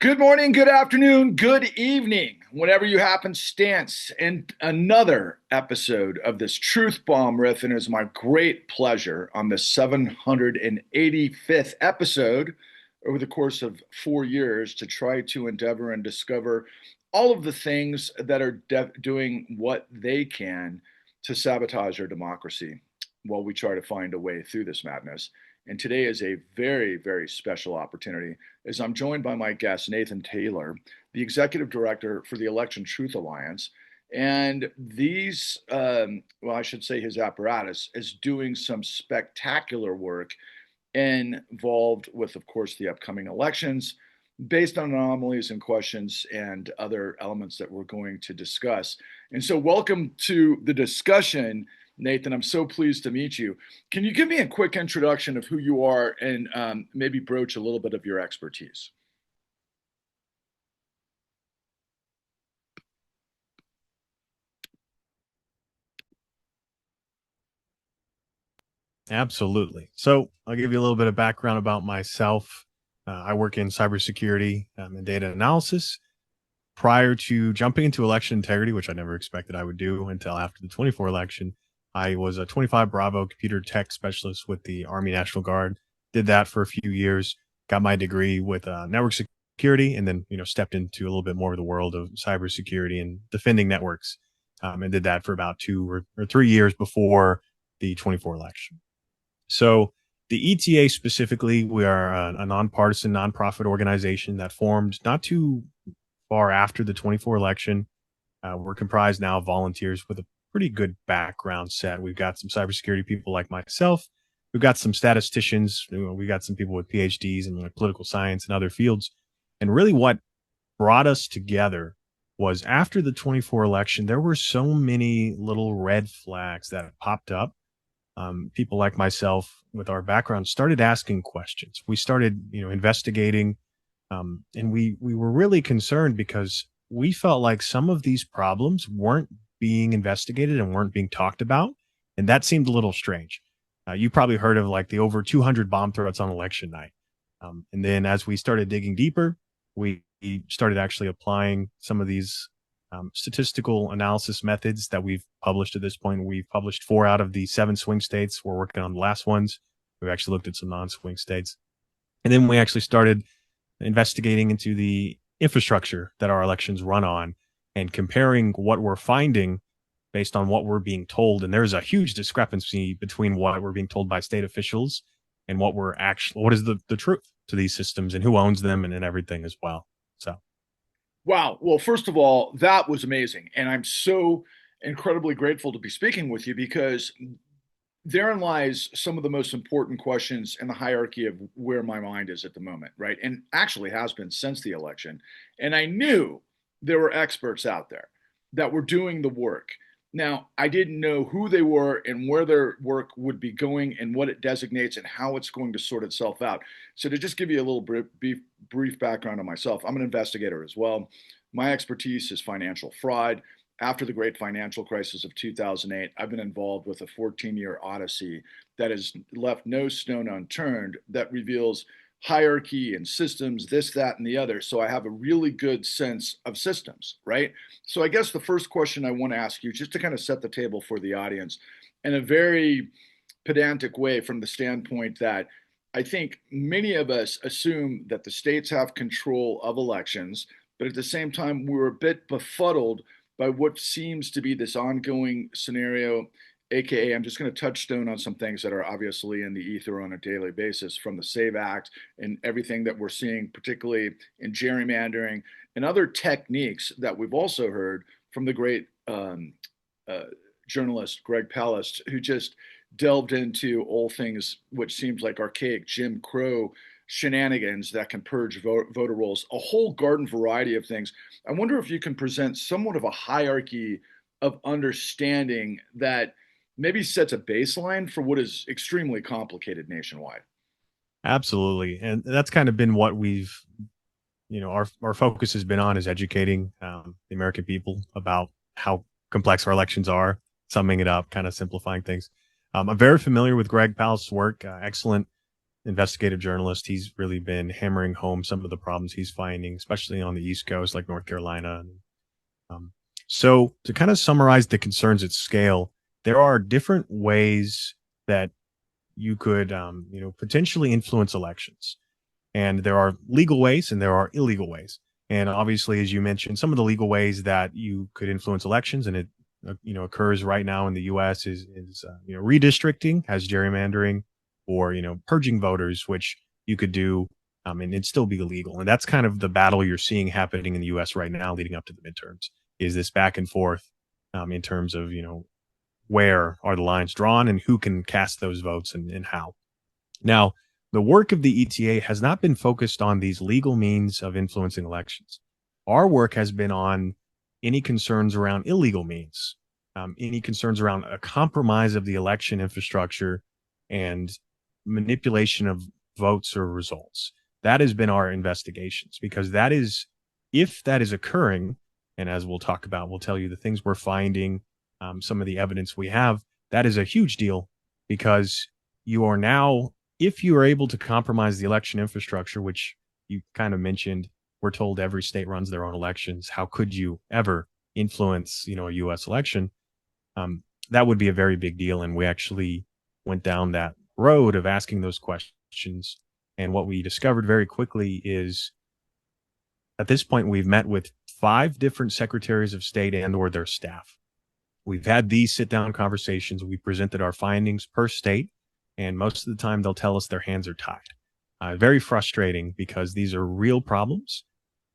Good morning, good afternoon, good evening, whenever you happenstance, and another episode of this Truth Bomb Riff. And it is my great pleasure on the 785th episode over the course of 4 years to try to endeavor and discover all of the things that are doing what they can to sabotage our democracy while we try to find a way through this madness. And today is a very, very special opportunity as I'm joined by my guest, Nathan Taylor, the executive director for the Election Truth Alliance. And well, I should say his apparatus is doing some spectacular work involved with, of course, the upcoming elections based on anomalies and questions and other elements that we're going to discuss. And so, welcome to the discussion, Nathan. I'm so pleased to meet you. Can you give me a quick introduction of who you are and maybe broach a little bit of your expertise? Absolutely. So I'll give you a little bit of background about myself. I work in cybersecurity and data analysis. Prior to jumping into election integrity, which I never expected I would do until after the 24 election, I was a 25 Bravo computer tech specialist with the Army National Guard. Did that for a few years, got my degree with network security, and then stepped into a little bit more of the world of cybersecurity and defending networks, and did that for about 2 or 3 years before the 24 election. So the ETA specifically, we are a nonpartisan, nonprofit organization that formed not too far after the 24 election. We're comprised now of volunteers with a pretty good background set. We've got some cybersecurity people like myself. We've got some statisticians. We got some people with PhDs in like political science and other fields. And really what brought us together was after the 24 election, there were so many little red flags that popped up. People like myself with our background started asking questions. We started, investigating, and we were really concerned because we felt like some of these problems weren't being investigated and weren't being talked about, and that seemed a little strange. You probably heard of like the over 200 bomb threats on election night, and then as we started digging deeper, we started actually applying some of these statistical analysis methods that we've published at this point. We've published 4 out of the 7 swing states. We're working on the last ones. We've actually looked at some non-swing states. And then we actually started investigating into the infrastructure that our elections run on and comparing what we're finding based on what we're being told. And there's a huge discrepancy between what we're being told by state officials and what is the truth to these systems and who owns them and everything as well. So Wow. Well, first of all, that was amazing. And I'm so incredibly grateful to be speaking with you because therein lies some of the most important questions in the hierarchy of where my mind is at the moment, right? And actually has been since the election. And I knew there were experts out there that were doing the work. Now, I didn't know who they were and where their work would be going and what it designates and how it's going to sort itself out. So, to just give you a little brief background on myself, I'm an investigator as well. My expertise is financial fraud. After the great financial crisis of 2008, I've been involved with a 14-year odyssey that has left no stone unturned that reveals hierarchy and systems, this, that, and the other. So I have a really good sense of systems, right? So I guess the first question I want to ask you, just to kind of set the table for the audience in a very pedantic way from the standpoint that I think many of us assume that the states have control of elections, but at the same time, we're a bit befuddled by what seems to be this ongoing scenario, aka I'm just going to touchstone on some things that are obviously in the ether on a daily basis, from the SAVE Act and everything that we're seeing, particularly in gerrymandering and other techniques that we've also heard from the great uh, journalist Greg Palast, who just delved into all things which seems like archaic Jim Crow shenanigans that can purge voter rolls, a whole garden variety of things. I wonder if you can present somewhat of a hierarchy of understanding that maybe sets a baseline for what is extremely complicated nationwide. absolutely. And that's kind of been what our focus has been on is educating the American people about how complex our elections are, summing it up, kind of simplifying things. I'm very familiar with Greg Palast's work, excellent investigative journalist. He's really been hammering home some of the problems he's finding, especially on the East Coast, like North Carolina. Um, so, to kind of summarize the concerns at scale, there are different ways that you could, potentially influence elections. And there are legal ways and there are illegal ways. And obviously, as you mentioned, some of the legal ways that you could influence elections, and it occurs right now in the U.S. is redistricting, has gerrymandering, or purging voters, which you could do, and it'd still be illegal. And that's kind of the battle you're seeing happening in the U.S. right now, leading up to the midterms. Is this back and forth in terms of where are the lines drawn and who can cast those votes and how. Now, the work of the ETA has not been focused on these legal means of influencing elections. Our work has been on any concerns around illegal means, any concerns around a compromise of the election infrastructure and manipulation of votes or results. That has been our investigations, because that is, if that is occurring, and as we'll talk about, we'll tell you the things we're finding, some of the evidence we have, that is a huge deal, because you are now, if you are able to compromise the election infrastructure, which you kind of mentioned, we're told every state runs their own elections. How could you ever influence, a U.S. election? That would be a very big deal. And we actually went down that road of asking those questions. And what we discovered very quickly is, at this point, we've met with 5 different secretaries of state and or their staff. We've had these sit down conversations. We presented our findings per state, and most of the time they'll tell us their hands are tied. Very frustrating, because these are real problems.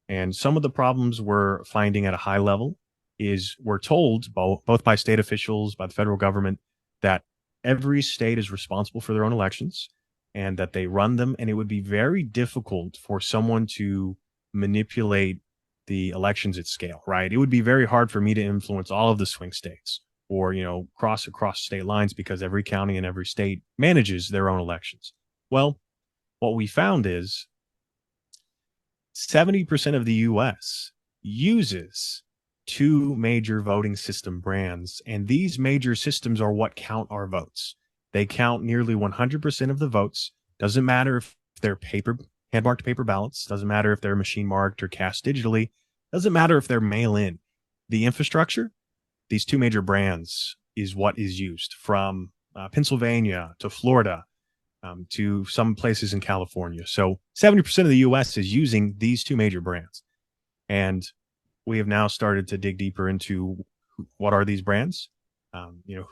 And some of the problems we're finding at a high level is, we're told both by state officials, by the federal government, that every state is responsible for their own elections and that they run them. And it would be very difficult for someone to manipulate the elections at scale, right? It would be very hard for me to influence all of the swing states, or, cross across state lines, because every county and every state manages their own elections. Well, what we found is 70% of the US uses 2 major voting system brands, and these major systems are what count our votes. They count nearly 100% of the votes. Doesn't matter if they're hand marked paper ballots, doesn't matter if they're machine marked or cast digitally, doesn't matter if they're mail in. The infrastructure, these 2 major brands, is what is used, from Pennsylvania to Florida, to some places in California. So 70% of the US is using these 2 major brands. And we have now started to dig deeper into what are these brands,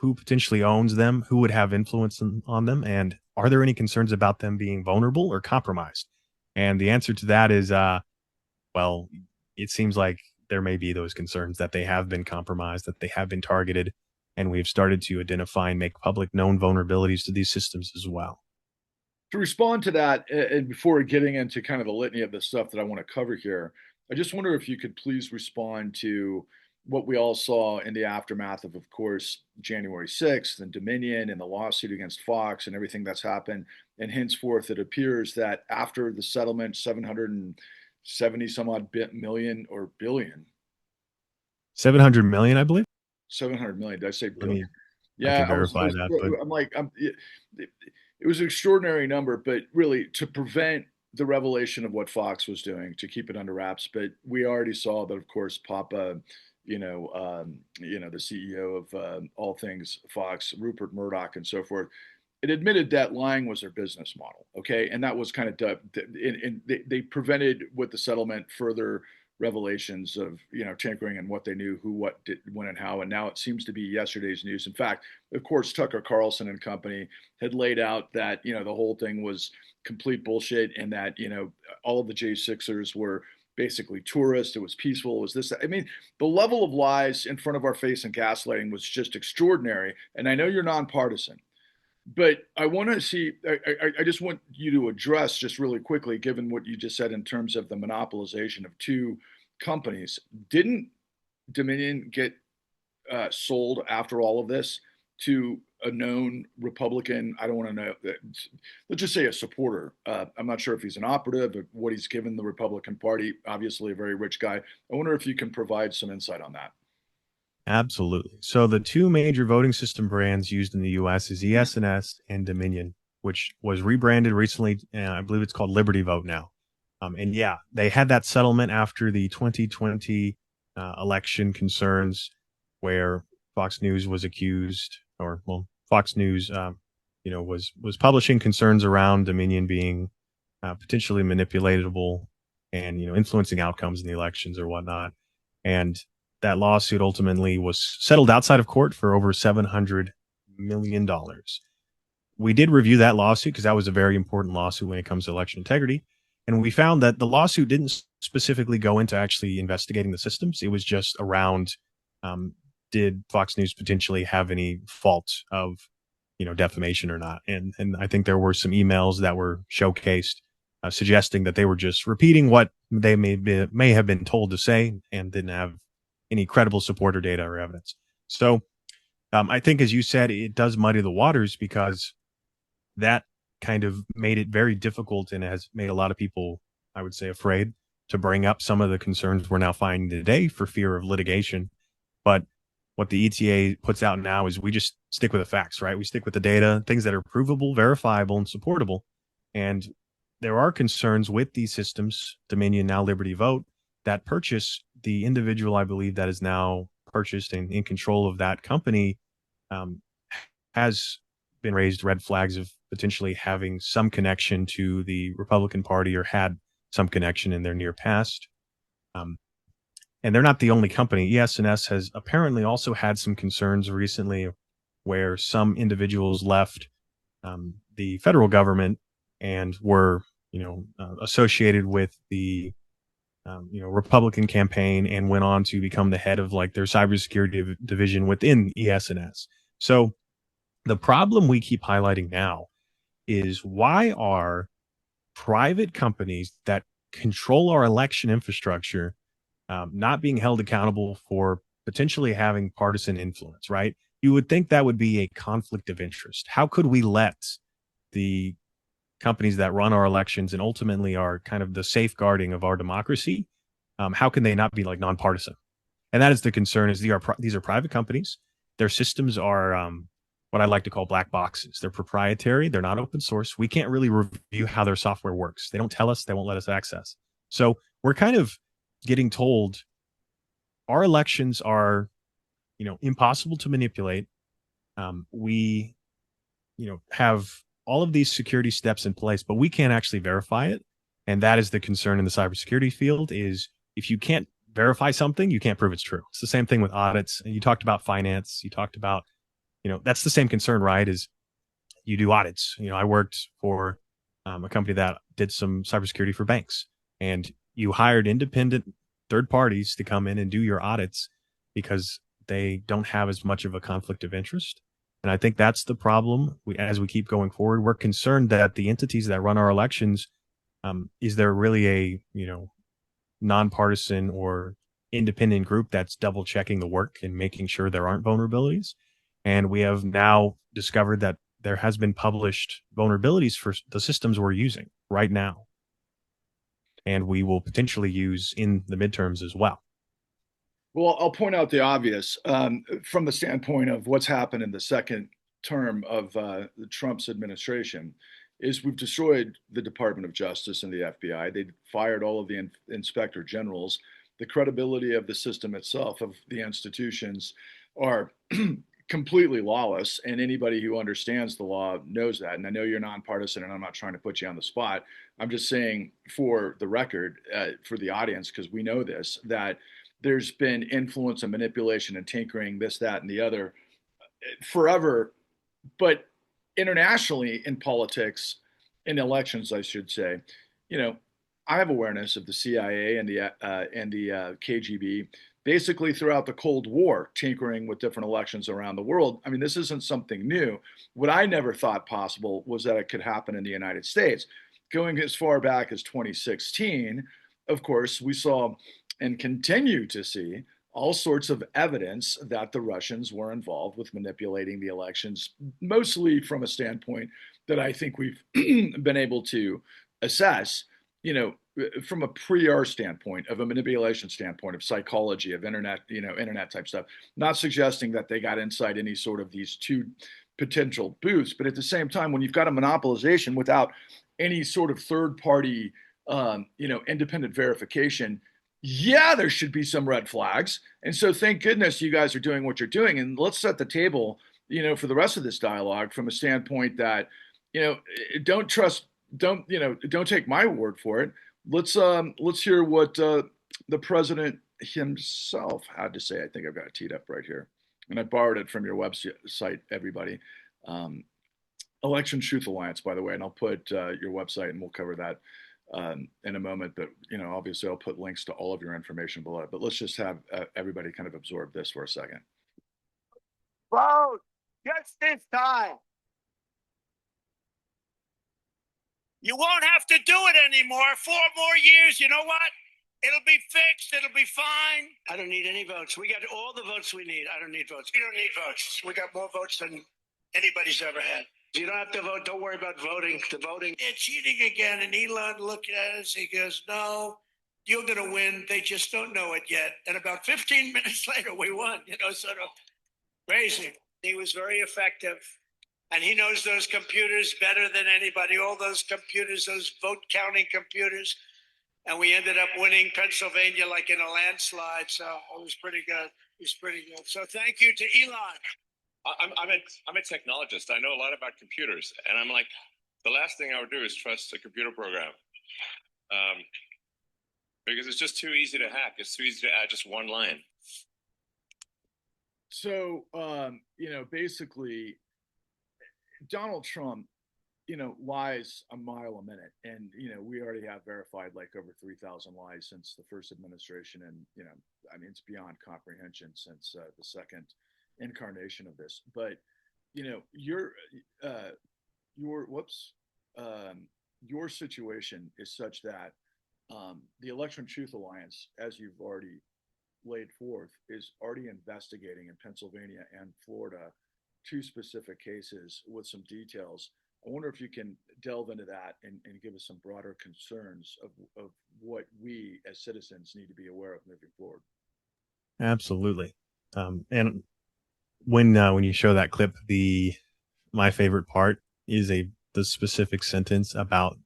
who potentially owns them, who would have influence on them, and are there any concerns about them being vulnerable or compromised? And the answer to that is, well, it seems like there may be those concerns that they have been compromised, that they have been targeted, and we've started to identify and make public known vulnerabilities to these systems as well. To respond to that, and before getting into kind of the litany of the stuff that I want to cover here, I just wonder if you could please respond to what we all saw in the aftermath of course, January 6th and Dominion and the lawsuit against Fox and everything that's happened. And henceforth, it appears that after the settlement, 770 some odd million or billion, 700 million, I believe. 700 million. Did I say Let me, billion? I Yeah, can verify that, but I'm like, it was an extraordinary number, but really to prevent the revelation of what Fox was doing, to keep it under wraps. But we already saw that, of course, Papa, the CEO of all things Fox, Rupert Murdoch, and so forth, it admitted that lying was their business model. Okay, and that was kind of and they prevented with the settlement further revelations of tampering and what they knew, who, what, did, when, and how. And now it seems to be yesterday's news. In fact, of course, Tucker Carlson and company had laid out that the whole thing was complete bullshit, and that all of the J6ers were basically tourists. It was peaceful. It was this. I mean, the level of lies in front of our face and gaslighting was just extraordinary. And I know you're nonpartisan, but I want to see, I just want you to address just really quickly, given what you just said in terms of the monopolization of 2 companies. Didn't Dominion get sold after all of this to a known Republican? I don't want to know. Let's just say a supporter. I'm not sure if he's an operative, or what he's given the Republican Party. Obviously, a very rich guy. I wonder if you can provide some insight on that. absolutely. So the 2 major voting system brands used in the US is ES&S and Dominion. which was rebranded recently, and I believe it's called Liberty Vote now. And yeah, they had that settlement after the 2020 election concerns, where Fox News was accused, or well, Fox News, was publishing concerns around Dominion being potentially manipulatable and influencing outcomes in the elections or whatnot. And that lawsuit ultimately was settled outside of court for over $700 million. We did review that lawsuit because that was a very important lawsuit when it comes to election integrity. And we found that the lawsuit didn't specifically go into actually investigating the systems. It was just around, did Fox News potentially have any fault of, defamation or not? And I think there were some emails that were showcased suggesting that they were just repeating what they may have been told to say and didn't have any credible support or data or evidence. So I think, as you said, it does muddy the waters because that kind of made it very difficult and has made a lot of people, I would say, afraid to bring up some of the concerns we're now finding today for fear of litigation. But what the ETA puts out now is we just stick with the facts, right? We stick with the data, things that are provable, verifiable, and supportable. And there are concerns with these systems, Dominion, now Liberty Vote, that purchase the individual, I believe, that is now purchased and in control of that company, has been raised red flags of potentially having some connection to the Republican Party or had some connection in their near past. And they're not the only company. ES&S has apparently also had some concerns recently where some individuals left the federal government and were, associated with the Republican campaign and went on to become the head of like their cybersecurity division within ES&S. So the problem we keep highlighting now is, why are private companies that control our election infrastructure not being held accountable for potentially having partisan influence, right? You would think that would be a conflict of interest. How could we let the companies that run our elections and ultimately are kind of the safeguarding of our democracy, how can they not be like nonpartisan? And that is the concern, is these are private companies. Their systems are what I like to call black boxes. They're proprietary. They're not open source. We can't really review how their software works. They don't tell us. They won't let us access. So we're kind of getting told our elections are, impossible to manipulate. We, have all of these security steps in place, but we can't actually verify it. And that is the concern in the cybersecurity field, is if you can't verify something, you can't prove it's true. It's the same thing with audits. And you talked about finance. You talked about, that's the same concern, right? Is you do audits. I worked for a company that did some cybersecurity for banks, and you hired independent third parties to come in and do your audits because they don't have as much of a conflict of interest. And I think that's the problem. As we keep going forward, we're concerned that the entities that run our elections, is there really a, nonpartisan or independent group that's double checking the work and making sure there aren't vulnerabilities? And we have now discovered that there has been published vulnerabilities for the systems we're using right now, and we will potentially use in the midterms as well. Well, I'll point out the obvious from the standpoint of what's happened in the second term of Trump's administration. Is we've destroyed the Department of Justice and the FBI. They fired all of the inspector generals. The credibility of the system itself, of the institutions, are completely lawless. And anybody who understands the law knows that. And I know you're nonpartisan, and I'm not trying to put you on the spot. I'm just saying, for the record, for the audience, because we know this, that there's been influence and manipulation and tinkering, this, that, and the other forever. But internationally, in politics, in elections, I should say, I have awareness of the CIA and the KGB basically throughout the Cold War, tinkering with different elections around the world. I mean, this isn't something new. What I never thought possible was that it could happen in the United States. Going as far back as 2016, of course, we saw and continue to see all sorts of evidence that the Russians were involved with manipulating the elections, mostly from a standpoint that I think we've been able to assess, from a pre-R standpoint, of a manipulation standpoint, of psychology, of internet type stuff. Not suggesting that they got inside any sort of these two potential boost. But at the same time, when you've got a monopolization without any sort of third party, independent verification, yeah, there should be some red flags. And so thank goodness you guys are doing what you're doing. And let's set the table, for the rest of this dialogue from a standpoint that, don't trust, don't take my word for it. Let's hear what the president himself had to say. I think I've got it teed up right here, and I borrowed it from your website, everybody. Um, Election Truth Alliance, by the way, and I'll put your website, and we'll cover that in a moment. But obviously, I'll put links to all of your information below. But let's just have everybody kind of absorb this for a second. Vote just this time. You won't have to do it anymore. 4 more years. You know what? It'll be fixed. It'll be fine. I don't need any votes. We got all the votes we need. I don't need votes. We don't need votes. We got more votes than anybody's ever had. You don't have to vote. Don't worry about voting. The voting. They're cheating again. And Elon looked at us. He goes, no, you're going to win. They just don't know it yet. And about 15 minutes later, we won. Sort of crazy. He was very effective. And he knows those computers better than anybody, all those computers, those vote counting computers. And we ended up winning Pennsylvania like in a landslide. So it was pretty good. It was pretty good. So thank you to Elon. I'm a technologist. I know a lot about computers. And I'm like, the last thing I would do is trust a computer program. Because it's just too easy to hack. It's too easy to add just one line. So, basically, Donald Trump, lies a mile a minute. And, we already have verified like over 3,000 lies since the first administration. And, it's beyond comprehension since the second incarnation of this. But, your situation is such that the Election Truth Alliance, as you've already laid forth, is already investigating in Pennsylvania and Florida 2 specific cases with some details. I wonder if you can delve into that and give us some broader concerns of what we as citizens need to be aware of moving forward. Absolutely. And when you show that clip, my favorite part is the specific sentence about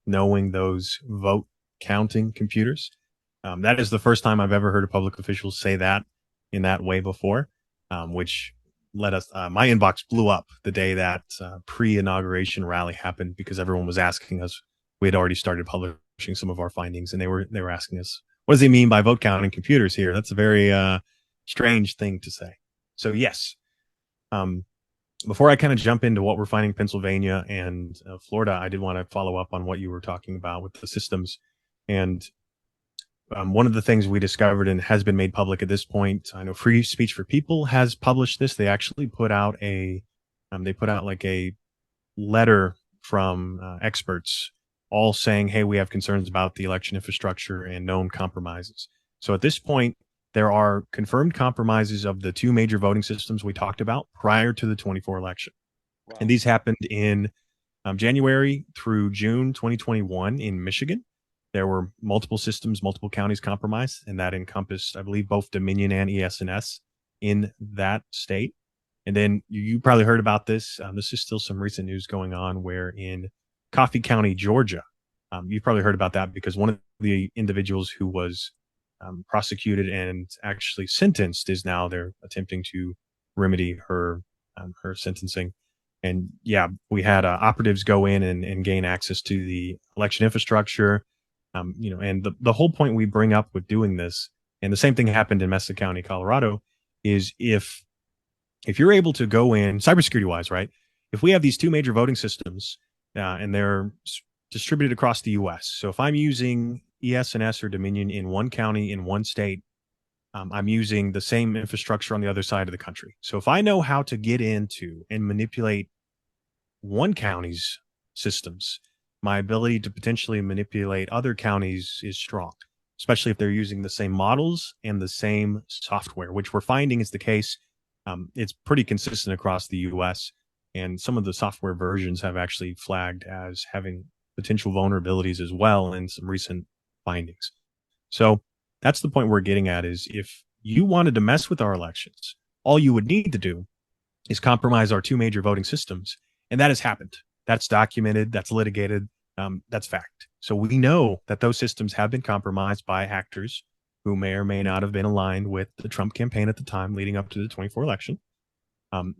knowing those vote counting computers. That is the first time I've ever heard a public official say that in that way before, which let us, my inbox blew up the day that pre-inauguration rally happened because everyone was asking us. We had already started publishing some of our findings, and they were asking us, what does he mean by vote counting computers here? That's a very strange thing to say. So yes, before I kind of jump into what we're finding in Pennsylvania and Florida, I did want to follow up on what you were talking about with the systems. And one of the things we discovered and has been made public at this point, I know Free Speech for People has published this. They actually put out like a letter from experts all saying, hey, we have concerns about the election infrastructure and known compromises. So at this point, there are confirmed compromises of the 2 major voting systems we talked about prior to the 24 election. Wow. And these happened in January through June 2021 in Michigan. There were multiple systems, multiple counties compromised, and that encompassed, I believe, both Dominion and ES&S in that state. And then you probably heard about this. This is still some recent news going on where in Coffee County, Georgia, you've probably heard about that because one of the individuals who was prosecuted and actually sentenced is now they're attempting to remedy her sentencing. And yeah, we had operatives go in and gain access to the election infrastructure. And the whole point we bring up with doing this, and the same thing happened in Lucie County, Colorado, is if you're able to go in cybersecurity wise, right? If we have these 2 major voting systems and they're distributed across the U.S. So if I'm using ES&S or Dominion in one county in one state, I'm using the same infrastructure on the other side of the country. So if I know how to get into and manipulate one county's systems, my ability to potentially manipulate other counties is strong, especially if they're using the same models and the same software, which we're finding is the case. It's pretty consistent across the U.S., and some of the software versions have actually flagged as having potential vulnerabilities as well in some recent findings. So that's the point we're getting at is if you wanted to mess with our elections, all you would need to do is compromise our two major voting systems. And that has happened. That's documented, that's litigated, that's fact. So we know that those systems have been compromised by actors who may or may not have been aligned with the Trump campaign at the time leading up to the 24 election.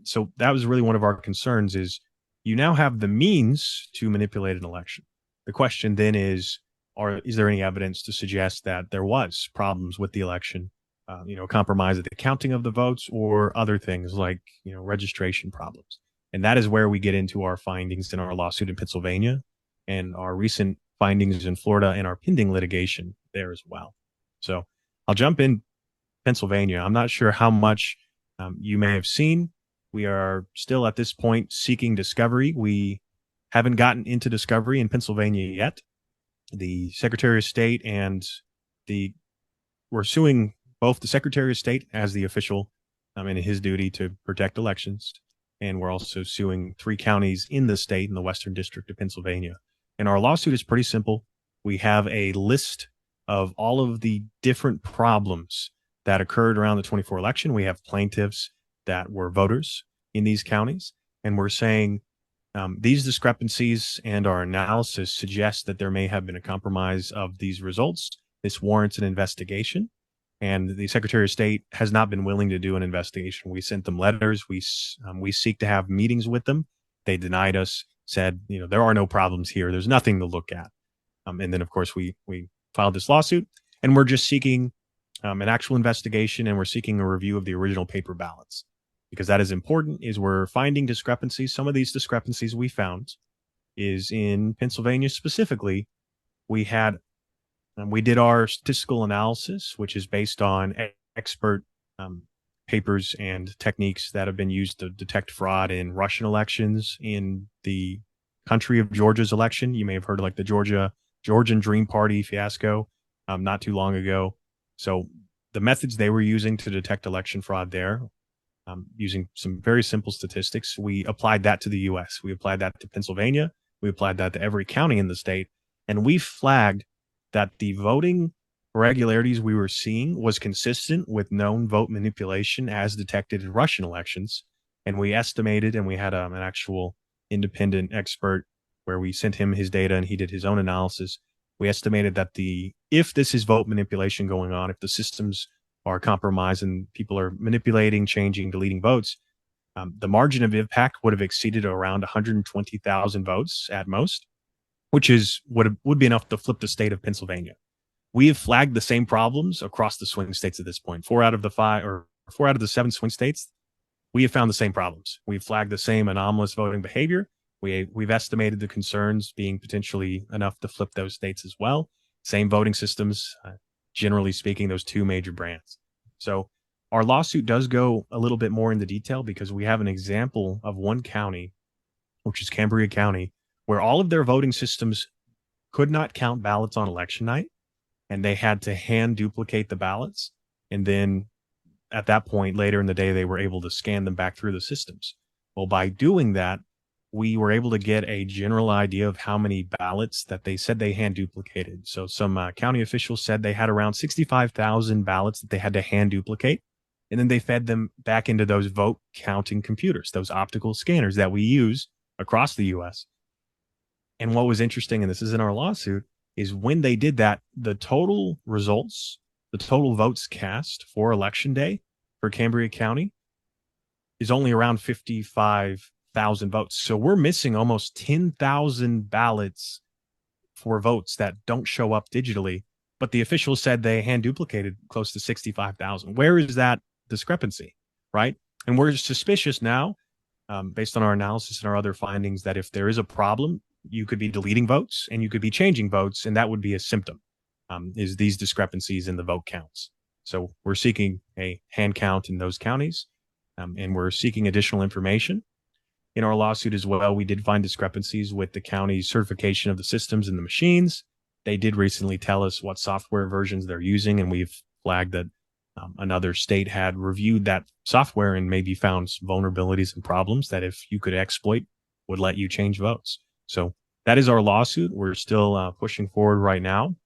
So that was really one of our concerns is you now have the means to manipulate an election. The question then is there any evidence to suggest that there was problems with the election, compromise of the counting of the votes or other things like, registration problems? And that is where we get into our findings in our lawsuit in Pennsylvania and our recent findings in Florida and our pending litigation there as well. So I'll jump in Pennsylvania. I'm not sure how much you may have seen. We are still at this point seeking discovery. We haven't gotten into discovery in Pennsylvania yet. The Secretary of State we're suing both the Secretary of State as the official in his duty to protect elections. And we're also suing 3 counties in the state in the Western District of Pennsylvania. And our lawsuit is pretty simple. We have a list of all of the different problems that occurred around the 24 election. We have plaintiffs that were voters in these counties. And we're saying these discrepancies and our analysis suggest that there may have been a compromise of these results. This warrants an investigation. And the Secretary of State has not been willing to do an investigation. We sent them letters. We seek to have meetings with them. They denied us, said, there are no problems here. There's nothing to look at. And then, of course, we filed this lawsuit, and we're just seeking an actual investigation, and we're seeking a review of the original paper ballots, because that is important. Is we're finding discrepancies. Some of these discrepancies we found is in Pennsylvania specifically. We did our statistical analysis, which is based on expert papers and techniques that have been used to detect fraud in Russian elections, in the country of Georgia's election. You may have heard of like the Georgian Dream Party fiasco not too long ago. So the methods they were using to detect election fraud there, using some very simple statistics, we applied that to the U.S. We applied that to Pennsylvania. We applied that to every county in the state. And we flagged that the voting irregularities we were seeing was consistent with known vote manipulation as detected in Russian elections. And we estimated, and we had an actual independent expert where we sent him his data and he did his own analysis. We estimated that if this is vote manipulation going on, if the systems are compromised and people are manipulating, changing, deleting votes, the margin of impact would have exceeded around 120,000 votes at most, which would be enough to flip the state of Pennsylvania. We have flagged the same problems across the swing states at this point. 4 out of the 7 swing states, we have found the same problems. We've flagged the same anomalous voting behavior. We've estimated the concerns being potentially enough to flip those states as well. Same voting systems, generally speaking, those 2 major brands. So our lawsuit does go a little bit more into detail because we have an example of one county, which is Cambria County, where all of their voting systems could not count ballots on election night, and they had to hand duplicate the ballots. And then at that point, later in the day, they were able to scan them back through the systems. Well, by doing that, we were able to get a general idea of how many ballots that they said they hand duplicated. So some county officials said they had around 65,000 ballots that they had to hand duplicate. And then they fed them back into those vote counting computers, those optical scanners that we use across the U.S. And what was interesting, and this is in our lawsuit, is when they did that, the total results, the total votes cast for election day for Cambria County is only around 55,000 votes. So we're missing almost 10,000 ballots for votes that don't show up digitally. But the officials said they hand duplicated close to 65,000. Where is that discrepancy, right? And we're suspicious now, based on our analysis and our other findings, that if there is a problem, you could be deleting votes and you could be changing votes, and that would be a symptom, is these discrepancies in the vote counts. So we're seeking a hand count in those counties, and we're seeking additional information. In our lawsuit as well, we did find discrepancies with the county's certification of the systems and the machines. They did recently tell us what software versions they're using, and we've flagged that another state had reviewed that software and maybe found vulnerabilities and problems that if you could exploit would let you change votes. So that is our lawsuit. We're still pushing forward right now.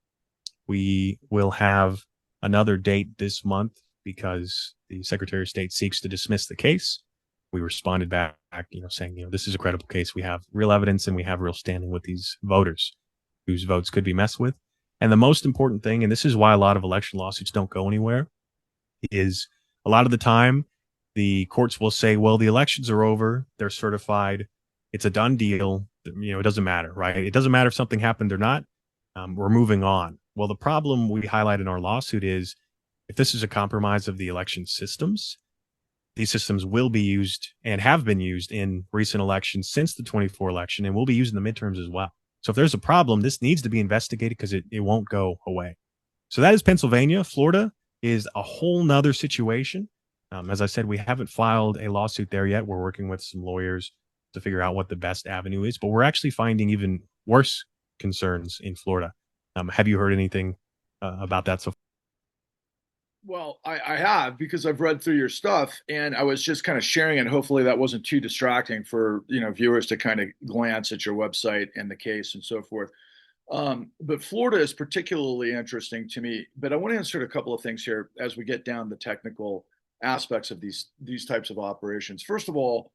We will have another date this month because the Secretary of State seeks to dismiss the case. We responded back, saying, this is a credible case. We have real evidence and we have real standing with these voters whose votes could be messed with. And the most important thing, and this is why a lot of election lawsuits don't go anywhere, is a lot of the time the courts will say, well, the elections are over. They're certified. It's a done deal. It doesn't matter, right? It doesn't matter if something happened or not. We're moving on. Well, the problem we highlight in our lawsuit is if this is a compromise of the election systems, these systems will be used and have been used in recent elections since the 24 election and will be used in the midterms as well. So if there's a problem, this needs to be investigated because it won't go away. So that is Pennsylvania. Florida is a whole nother situation. As I said, we haven't filed a lawsuit there yet. We're working with some lawyers to figure out what the best avenue is, but we're actually finding even worse concerns in Florida. Have you heard anything about that so far? Well, I have, because I've read through your stuff, and I was just kind of sharing it. Hopefully that wasn't too distracting for, viewers to kind of glance at your website and the case and so forth. But Florida is particularly interesting to me, but I want to insert a couple of things here as we get down the technical aspects of these types of operations. First of all,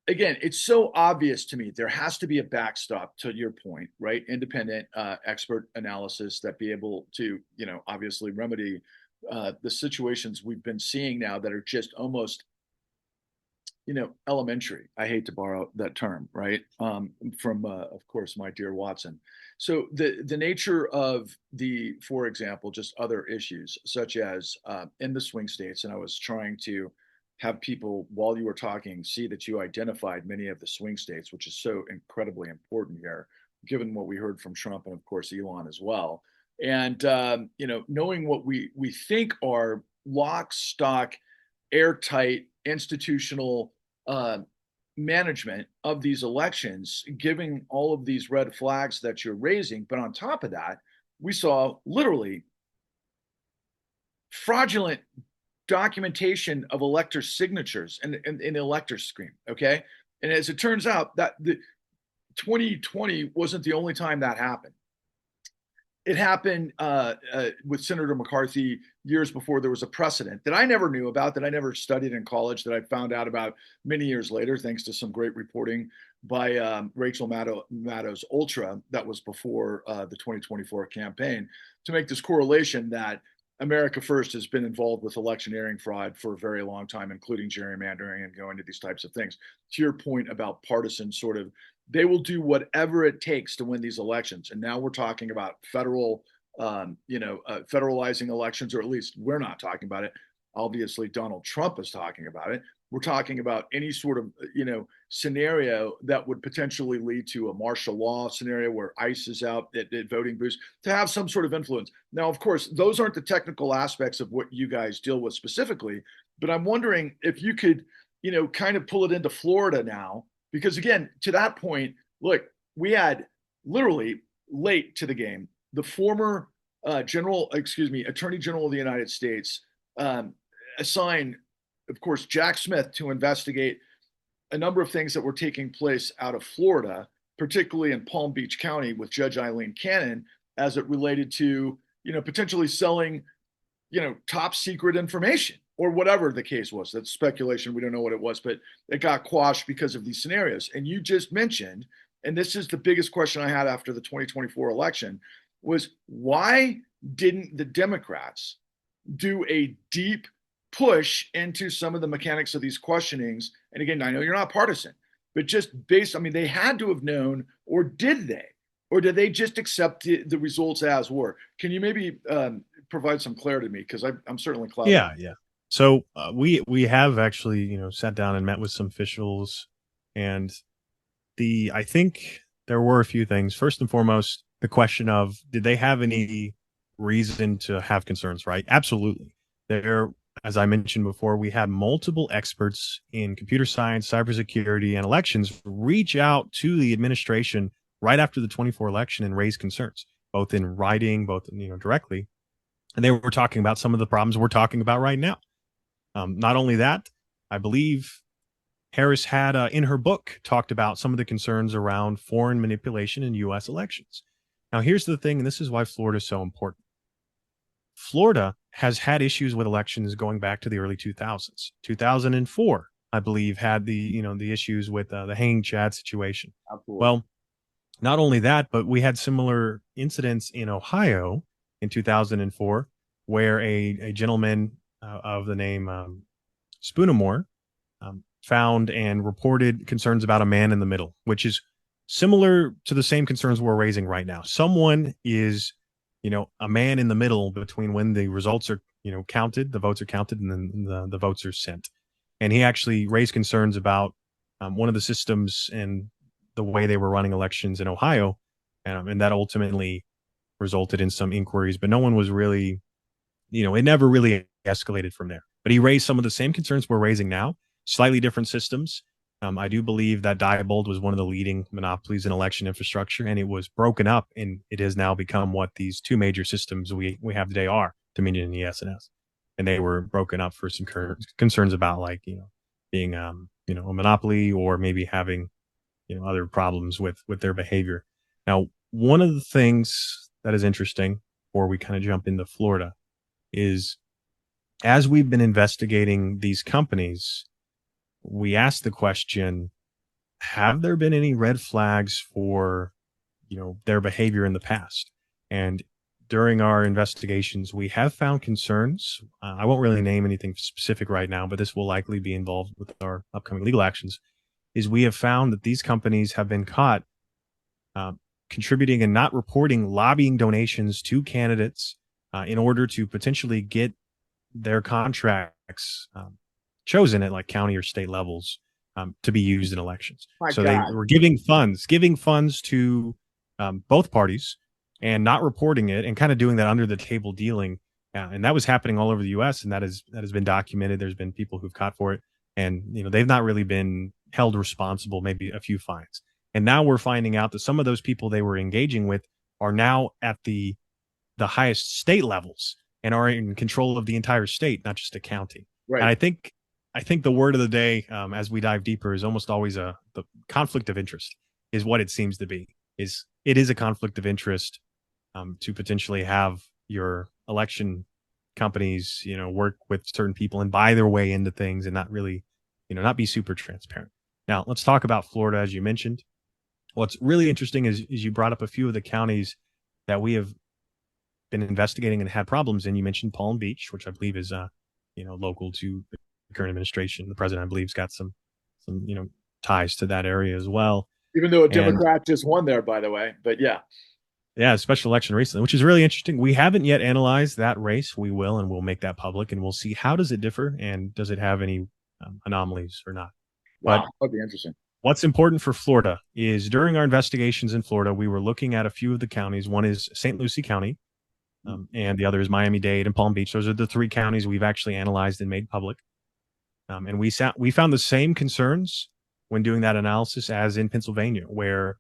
again, it's so obvious to me there has to be a backstop to your point, right? Independent expert analysis that be able to, obviously remedy the situations we've been seeing now that are just almost, elementary. I hate to borrow that term, right? From, of course, my dear Watson. So the nature of for example, just other issues such as in the swing states, and I was trying to have people, while you were talking, see that you identified many of the swing states, which is so incredibly important here, given what we heard from Trump and of course Elon as well. And knowing what we think are lock, stock, airtight institutional management of these elections, giving all of these red flags that you're raising. But on top of that, we saw literally fraudulent documentation of elector signatures in elector screen. Okay. And as it turns out, that the 2020 wasn't the only time that happened. It happened with Senator McCarthy years before. There was a precedent that I never knew about, that I never studied in college, that I found out about many years later, thanks to some great reporting by Rachel Maddow's Ultra that was before the 2024 campaign, to make this correlation that America First has been involved with electioneering fraud for a very long time, including gerrymandering and going to these types of things. To your point about partisan sort of, they will do whatever it takes to win these elections. And now we're talking about federalizing elections, or at least we're not talking about it. Obviously, Donald Trump is talking about it. We're talking about any sort of, scenario that would potentially lead to a martial law scenario where ICE is out at voting booths to have some sort of influence. Now, of course, those aren't the technical aspects of what you guys deal with specifically, but I'm wondering if you could, kind of pull it into Florida now. Because again, to that point, look, we had literally late to the game, the former Attorney General of the United States assigned, of course, Jack Smith to investigate a number of things that were taking place out of Florida, particularly in Palm Beach County with Judge Eileen Cannon, as it related to, potentially selling, top secret information, or whatever the case was. That's speculation. We don't know what it was, but it got quashed because of these scenarios. And you just mentioned, and this is the biggest question I had after the 2024 election, was why didn't the Democrats do a deep push into some of the mechanics of these questionings? And again, I know you're not partisan, but just they had to have known, or did they? Or did they just accept the results as were? Can you maybe provide some clarity to me? Because I'm certainly clouded. Yeah. So we have actually, sat down and met with some officials, and I think there were a few things. First and foremost, the question of, did they have any reason to have concerns, right? Absolutely. As I mentioned before, we had multiple experts in computer science, cybersecurity, and elections reach out to the administration right after the 24 election and raise concerns, both in writing, both, directly. And they were talking about some of the problems we're talking about right now. Not only that, I believe Harris had in her book talked about some of the concerns around foreign manipulation in U.S. elections. Now, here's the thing, and this is why Florida is so important. Florida has had issues with elections going back to the early 2000s. 2004, I believe, had the issues with the hanging Chad situation. Absolutely. Well, not only that, but we had similar incidents in Ohio in 2004, where a gentleman of the name Spoonamore found and reported concerns about a man in the middle, which is similar to the same concerns we're raising right now. Someone is, a man in the middle between when the results are, counted, the votes are counted, and then the votes are sent. And he actually raised concerns about one of the systems and the way they were running elections in Ohio. And that ultimately resulted in some inquiries, but no one was really, it never really escalated from there. But he raised some of the same concerns we're raising now, slightly different systems. I do believe that Diebold was one of the leading monopolies in election infrastructure, and it was broken up, and it has now become what these two major systems we have today are, Dominion and ES&S. And they were broken up for some concerns about, like, being, a monopoly, or maybe having, other problems with their behavior. Now, one of the things that is interesting, before we kind of jump into Florida, is as we've been investigating these companies, we asked the question, have there been any red flags for, their behavior in the past? And during our investigations, we have found concerns. I won't really name anything specific right now, but this will likely be involved with our upcoming legal actions, is we have found that these companies have been caught contributing and not reporting lobbying donations to candidates in order to potentially get their contracts chosen at like county or state levels to be used in elections. So they were giving funds to both parties and not reporting it, and kind of doing that under the table dealing. And that was happening all over the U.S. and that has been documented. There's been people who've caught for it, and they've not really been held responsible, maybe a few fines. And now we're finding out that some of those people they were engaging with are now at the highest state levels and are in control of the entire state, not just a county. Right. And I think the word of the day, as we dive deeper, is almost always the conflict of interest is what it seems to be. It is a conflict of interest to potentially have your election companies, work with certain people and buy their way into things and not really, not be super transparent. Now, let's talk about Florida, as you mentioned. What's really interesting is you brought up a few of the counties that we have been investigating and had problems in. You mentioned Palm Beach, which I believe is, local to the current administration. The president, I believe, has got some ties to that area as well. Even though a Democrat just won there, by the way. But yeah. Yeah, special election recently, which is really interesting. We haven't yet analyzed that race. We will, and we'll make that public, and we'll see how does it differ and does it have any anomalies or not. Wow, that'd be interesting. What's important for Florida is during our investigations in Florida, we were looking at a few of the counties. One is St. Lucie County, and the other is Miami-Dade and Palm Beach. Those are the three counties we've actually analyzed and made public. And we found the same concerns when doing that analysis as in Pennsylvania, where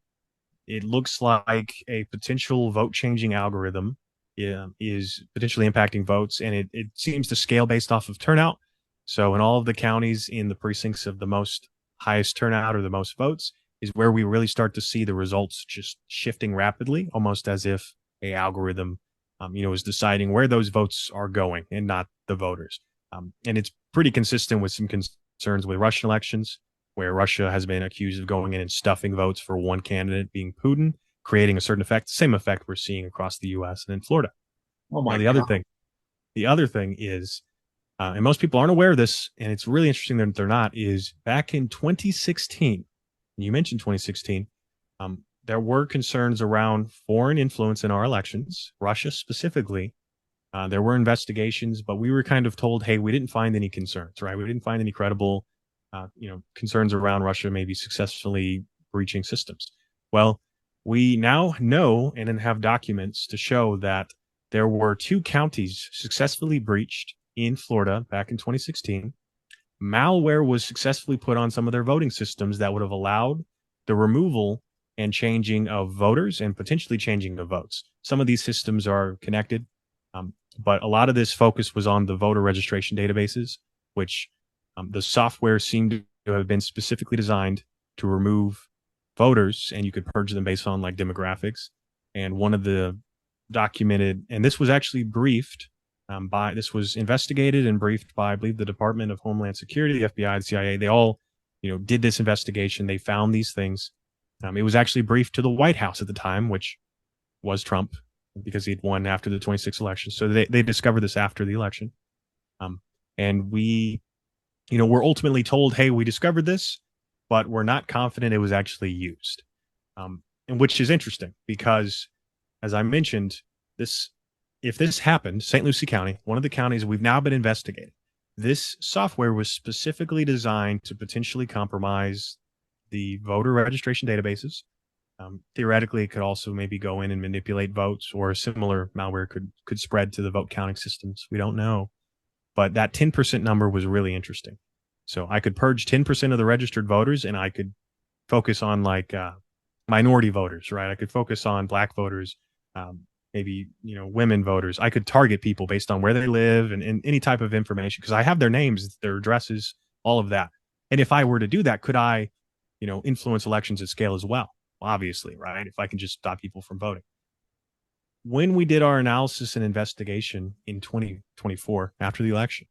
it looks like a potential vote-changing algorithm is potentially impacting votes, and it seems to scale based off of turnout. So in all of the counties in the precincts of the most highest turnout or the most votes is where we really start to see the results just shifting rapidly, almost as if a algorithm, is deciding where those votes are going and not the voters. And it's pretty consistent with some concerns with Russian elections, where Russia has been accused of going in and stuffing votes for one candidate being Putin, creating a certain effect, same effect we're seeing across the U.S. and in Florida. Oh my! The other thing is, and most people aren't aware of this, and it's really interesting that they're not, is back in 2016, and you mentioned 2016, there were concerns around foreign influence in our elections, Russia specifically. There were investigations, but we were kind of told, hey, we didn't find any concerns, right? We didn't find any credible, concerns around Russia maybe successfully breaching systems. Well, we now know and then have documents to show that there were 2 counties successfully breached in Florida back in 2016. Malware was successfully put on some of their voting systems that would have allowed the removal and changing of voters and potentially changing of votes. Some of these systems are connected, but a lot of this focus was on the voter registration databases, which the software seemed to have been specifically designed to remove voters, and you could purge them based on like demographics. And one of the documented, and this was actually briefed This was investigated and briefed by, I believe, the Department of Homeland Security, the FBI, the CIA. They all, did this investigation. They found these things. It was actually briefed to the White House at the time, which was Trump, because he'd won after the 26th election. So they discovered this after the election. And we, we're ultimately told, hey, we discovered this, but we're not confident it was actually used. And which is interesting because, as I mentioned, if this happened, St. Lucie County, one of the counties we've now been investigating, this software was specifically designed to potentially compromise the voter registration databases. Theoretically, it could also maybe go in and manipulate votes, or similar malware could spread to the vote counting systems. We don't know. But that 10% number was really interesting. So I could purge 10% of the registered voters, and I could focus on minority voters, right? I could focus on Black voters, maybe, women voters. I could target people based on where they live and any type of information, because I have their names, their addresses, all of that. And if I were to do that, could I, influence elections at scale as well? Obviously, right? If I can just stop people from voting. When we did our analysis and investigation in 2024 after the election,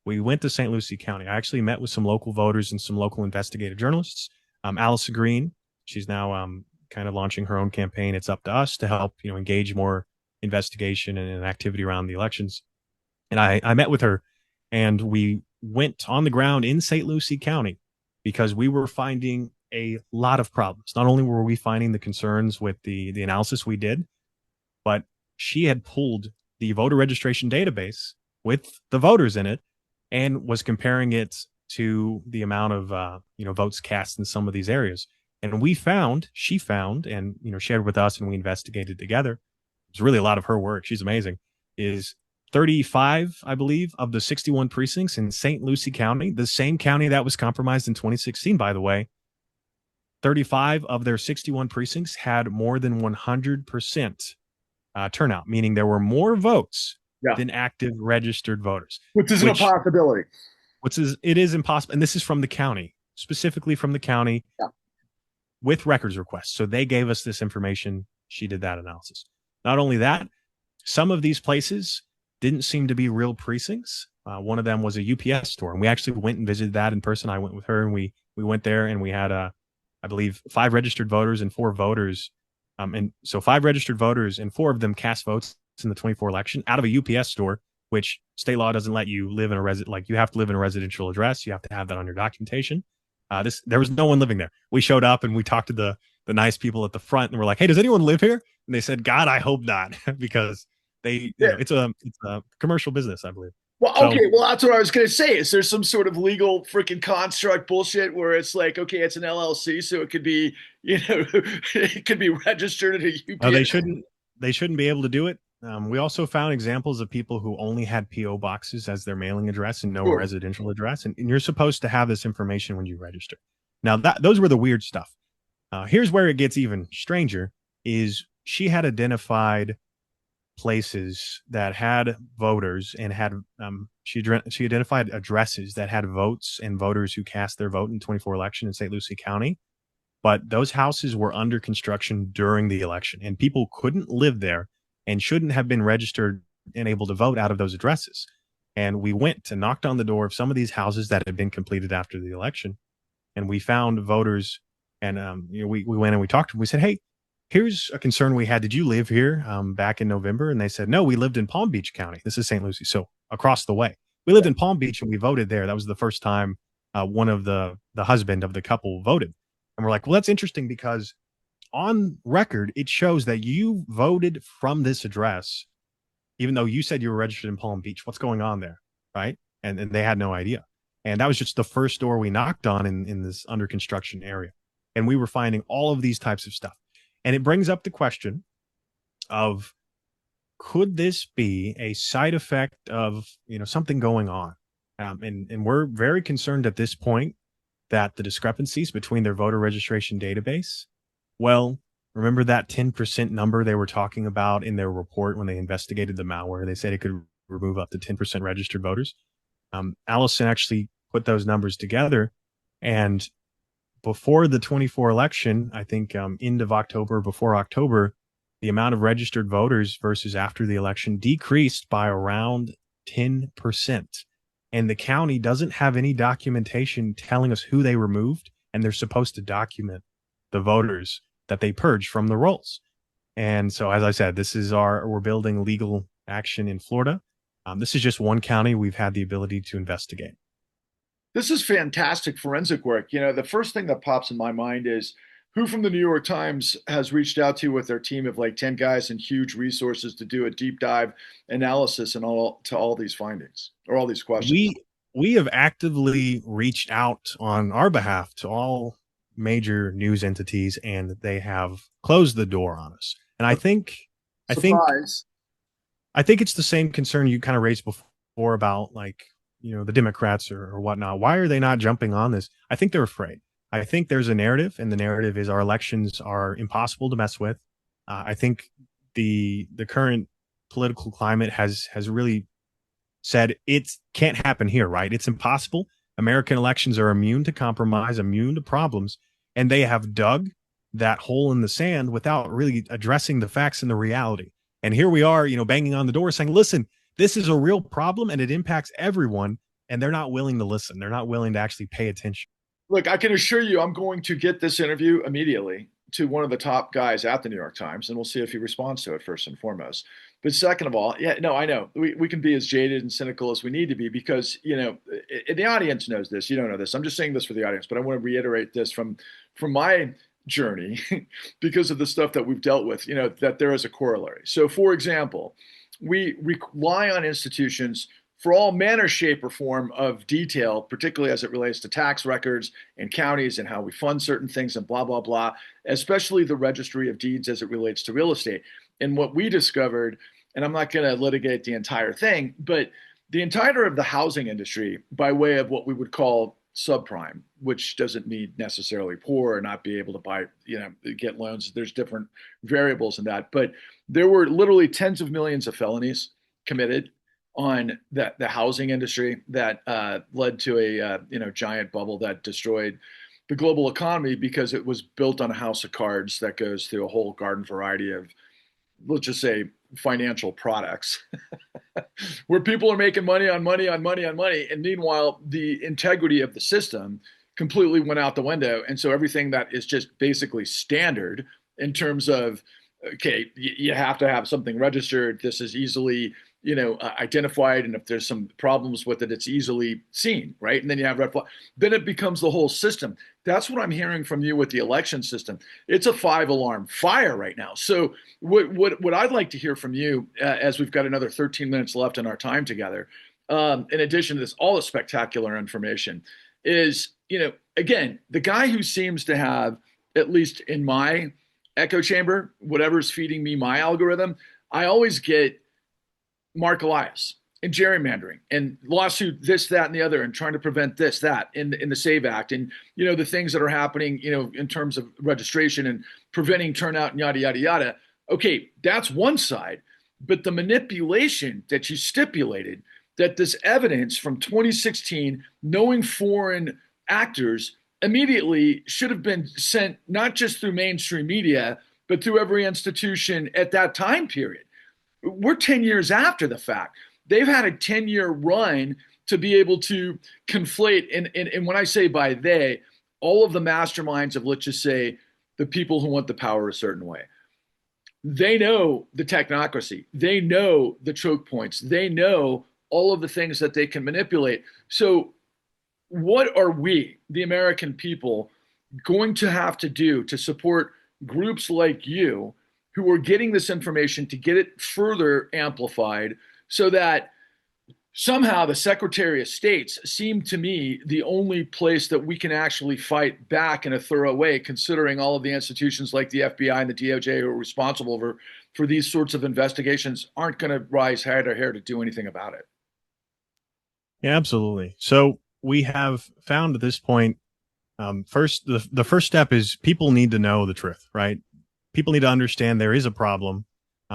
we went to St. Lucie County. I actually met with some local voters and some local investigative journalists. Allison Green, she's now kind of launching her own campaign. It's up to us to help, engage more investigation and activity around the elections. And I met with her, and we went on the ground in St. Lucie County because we were finding a lot of problems. Not only were we finding the concerns with the analysis we did, but she had pulled the voter registration database with the voters in it and was comparing it to the amount of votes cast in some of these areas. And she found, and shared with us, and we investigated together. It was really a lot of her work. She's amazing. Is 35, I believe, of the 61 precincts in St. Lucie County, the same county that was compromised in 2016, by the way. 35 of their 61 precincts had more than 100% turnout, meaning there were more votes than active registered voters. Which isn't a possibility. It is impossible. And this is from the county, specifically from the county, with records requests. So they gave us this information. She did that analysis. Not only that, some of these places didn't seem to be real precincts. One of them was a UPS store, and we actually went and visited that in person. I went with her, and we went there, and we had I believe 5 registered voters and 4 voters. And so 5 registered voters, and 4 of them cast votes in the 24 election out of a UPS store, which state law doesn't let you live in you have to live in a residential address. You have to have that on your documentation. There was no one living there. We showed up and we talked to the nice people at the front, and we're like, hey, does anyone live here? And they said, God, I hope not, because it's a commercial business, I believe. Well, okay. Well, that's what I was going to say. Is there some sort of legal freaking construct bullshit where it's like, okay, it's an LLC, so it could be, it could be registered at a UPS. No, they shouldn't be able to do it. We also found examples of people who only had PO boxes as their mailing address and no residential address. And you're supposed to have this information when you register. Now, those were the weird stuff. Here's where it gets even stranger. Is she had identified places that had voters and had she identified addresses that had votes and voters who cast their vote in 24 election in St. Lucie County, but those houses were under construction during the election, and people couldn't live there and shouldn't have been registered and able to vote out of those addresses. And we went and knocked on the door of some of these houses that had been completed after the election, and we found voters. And we went and we talked to them. We said, hey, here's a concern we had. Did you live here back in November? And they said, no, we lived in Palm Beach County. This is St. Lucie, so across the way. We lived in Palm Beach and we voted there. That was the first time one of the husband of the couple voted. And we're like, well, that's interesting because on record, it shows that you voted from this address, even though you said you were registered in Palm Beach. What's going on there, right? And they had no idea. And that was just the first door we knocked on in this under construction area. And we were finding all of these types of stuff. And it brings up the question of, could this be a side effect of, something going on? And we're very concerned at this point that the discrepancies between their voter registration database, well, remember that 10% number they were talking about in their report when they investigated the malware? They said it could remove up to 10% registered voters. Allison actually put those numbers together, and before the 24 election, I think end of October, before October, the amount of registered voters versus after the election decreased by around 10%. And the county doesn't have any documentation telling us who they removed, and they're supposed to document the voters that they purged from the rolls. And so, as I said, we're building legal action in Florida. This is just one county we've had the ability to investigate. This is fantastic forensic work. The first thing that pops in my mind is who from the New York Times has reached out to you with their team of like 10 guys and huge resources to do a deep dive analysis and all these findings or all these questions. We have actively reached out on our behalf to all major news entities, and they have closed the door on us. And I think it's the same concern you kind of raised before about like, the Democrats or whatnot. Why are they not jumping on this? I think they're afraid. I think there's a narrative, and the narrative is our elections are impossible to mess with. I think the current political climate has really said it can't happen here, right? It's impossible. American elections are immune to compromise, immune to problems, and they have dug that hole in the sand without really addressing the facts and the reality. And here we are, banging on the door saying, listen, this is a real problem and it impacts everyone. And they're not willing to listen. They're not willing to actually pay attention. Look, I can assure you I'm going to get this interview immediately to one of the top guys at the New York Times, and we'll see if he responds to it first and foremost. But second of all, I know we can be as jaded and cynical as we need to be because, the audience knows this. You don't know this. I'm just saying this for the audience, but I want to reiterate this from my journey because of the stuff that we've dealt with, that there is a corollary. So, for example, we rely on institutions for all manner, shape, or form of detail, particularly as it relates to tax records and counties and how we fund certain things and blah, blah, blah, especially the registry of deeds as it relates to real estate. And what we discovered, and I'm not going to litigate the entire thing, but the entire of the housing industry by way of what we would call subprime, which doesn't mean necessarily poor or not be able to buy, get loans. There's different variables in that. But there were literally tens of millions of felonies committed on the housing industry that led to a giant bubble that destroyed the global economy because it was built on a house of cards that goes through a whole garden variety of, let's just say, financial products where people are making money on money on money on money. And meanwhile, the integrity of the system completely went out the window. And so everything that is just basically standard in terms of, okay, you have to have something registered. This is easily identified, and if there's some problems with it, it's easily seen, right? And then you have red flag. Then it becomes the whole system. That's what I'm hearing from you with the election system. It's a 5-alarm fire right now. So what I'd like to hear from you, as we've got another 13 minutes left in our time together, in addition to this, all the spectacular information, is again, the guy who seems to have, at least in my echo chamber, whatever's feeding me my algorithm, I always get Mark Elias and gerrymandering and lawsuit, this, that, and the other, and trying to prevent this, that in the SAVE Act, and the things that are happening, in terms of registration and preventing turnout and yada yada yada. Okay, that's one side, but the manipulation that you stipulated, that this evidence from 2016, knowing foreign actors, immediately should have been sent not just through mainstream media, but through every institution at that time period. We're 10 years after the fact. They've had a 10-year run to be able to conflate. And when I say by they, all of the masterminds of, let's just say, the people who want the power a certain way. They know the technocracy. They know the choke points. They know all of the things that they can manipulate. So what are we, the American people, going to have to do to support groups like you who are getting this information to get it further amplified so that somehow the Secretary of States seem to me the only place that we can actually fight back in a thorough way, considering all of the institutions like the FBI and the DOJ who are responsible for these sorts of investigations aren't going to rise head or hair to do anything about it. Yeah, absolutely. So we have found at this point, first, the first step is people need to know the truth, right? People need to understand there is a problem.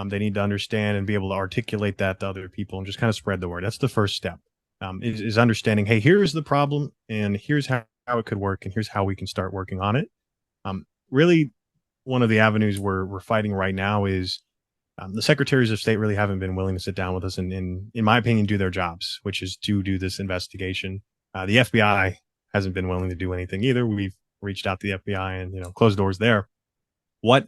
They need to understand and be able to articulate that to other people and just kind of spread the word. That's the first step, is understanding, hey, here's the problem and here's how it could work and here's how we can start working on it. Really, one of the avenues we're fighting right now is the secretaries of state really haven't been willing to sit down with us and, in my opinion, do their jobs, which is to do this investigation. The FBI hasn't been willing to do anything either. We've reached out to the FBI and closed doors there. What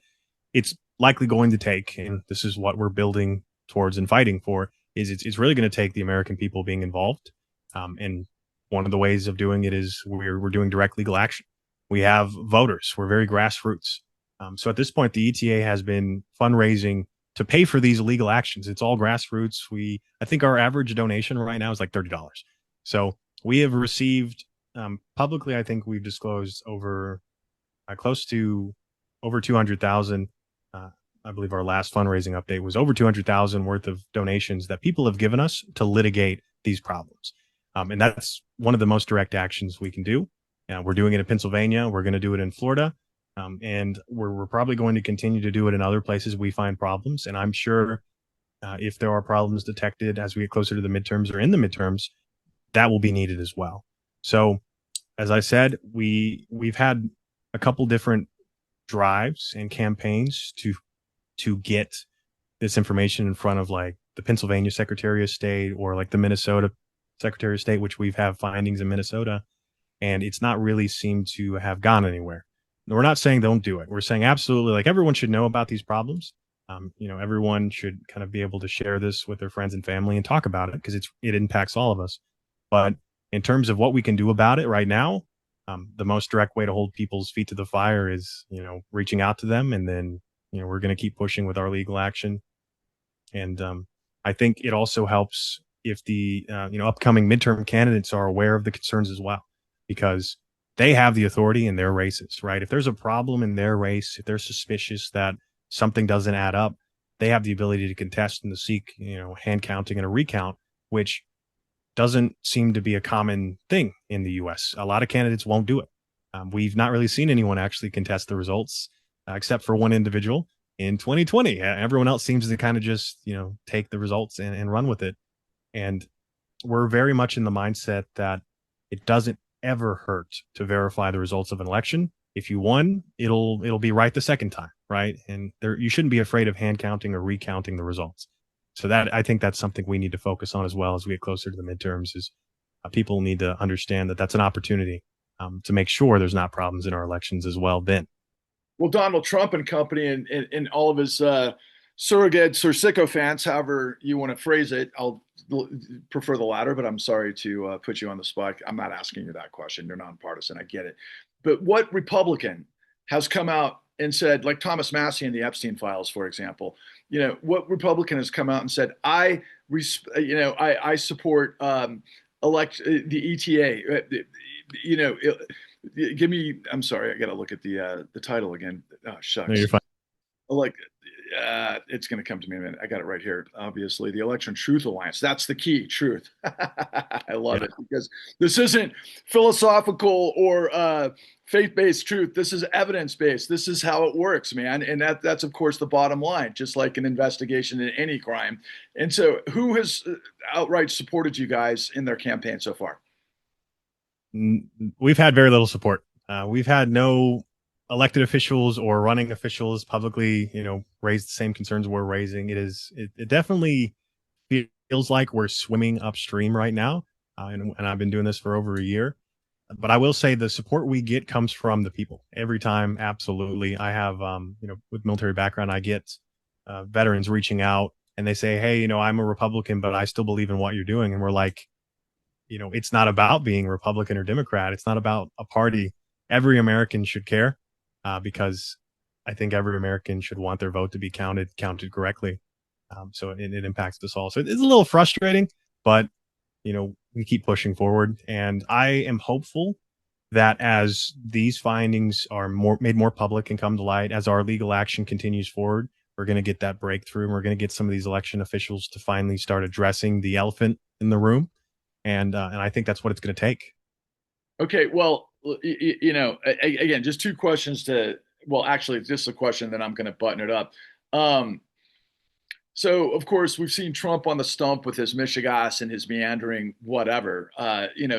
it's likely going to take, and this is what we're building towards and fighting for, is it's really going to take the American people being involved. And one of the ways of doing it is we're doing direct legal action. We have voters. We're very grassroots. So at this point, the ETA has been fundraising to pay for these legal actions. It's all grassroots. I think our average donation right now is like $30. So we have received publicly, I think we've disclosed over close to over 200,000. I believe our last fundraising update was over 200,000 worth of donations that people have given us to litigate these problems. And that's one of the most direct actions we can do. We're doing it in Pennsylvania. We're going to do it in Florida. And we're probably going to continue to do it in other places we find problems. And I'm sure if there are problems detected as we get closer to the midterms or in the midterms, that will be needed as well. So, as I said, we've had a couple different drives and campaigns to get this information in front of like the Pennsylvania Secretary of State or like the Minnesota Secretary of State, which we've had findings in Minnesota, and it's not really seemed to have gone anywhere. We're not saying don't do it. We're saying absolutely, like, everyone should know about these problems. Everyone should kind of be able to share this with their friends and family and talk about it because it impacts all of us. But in terms of what we can do about it right now, the most direct way to hold people's feet to the fire is, reaching out to them. And then, we're going to keep pushing with our legal action. And I think it also helps if the, upcoming midterm candidates are aware of the concerns as well, because they have the authority in their races, right? If there's a problem in their race, if they're suspicious that something doesn't add up, they have the ability to contest and to seek, hand counting and a recount, which doesn't seem to be a common thing in the U.S. A lot of candidates won't do it. We've not really seen anyone actually contest the results, except for one individual in 2020. Everyone else seems to kind of just, take the results and run with it. And we're very much in the mindset that it doesn't ever hurt to verify the results of an election. If you won, it'll be right the second time, right? And you shouldn't be afraid of hand counting or recounting the results. So I think that's something we need to focus on as well as we get closer to the midterms. Is people need to understand that that's an opportunity to make sure there's not problems in our elections as well. Then, well, Donald Trump and company and all of his surrogates or sycophants, however you want to phrase it, I'll prefer the latter, but I'm sorry to put you on the spot. I'm not asking you that question. You're nonpartisan. I get it. But what Republican has come out and said, like Thomas Massie in the Epstein files, for example, what Republican has come out and said, I support the ETA. Give me. I'm sorry. I got to look at the title again. Oh shucks. no, you're fine. It's going to come to me in a minute. I got it right here. Obviously, the Election Truth Alliance. That's the key. Truth. I love it because this isn't philosophical or faith-based truth. This is evidence-based. This is how it works, man. And that's of course the bottom line. Just like an investigation in any crime. And so, who has outright supported you guys in their campaign so far? We've had very little support. We've had no elected officials or running officials publicly, raise the same concerns we're raising. It definitely feels like we're swimming upstream right now. And I've been doing this for over a year, but I will say the support we get comes from the people every time. Absolutely. I have, with military background, I get veterans reaching out and they say, hey, I'm a Republican, but I still believe in what you're doing. And we're like, it's not about being Republican or Democrat. It's not about a party. Every American should care. Because I think every American should want their vote to be counted correctly. So it impacts us all. So it's a little frustrating, but, we keep pushing forward. And I am hopeful that as these findings are made more public and come to light, as our legal action continues forward, we're going to get that breakthrough. And we're going to get some of these election officials to finally start addressing the elephant in the room. And I think that's what it's going to take. Okay, well, again, just two questions actually, just a question, then I'm going to button it up. So, of course, we've seen Trump on the stump with his Michigas and his meandering whatever,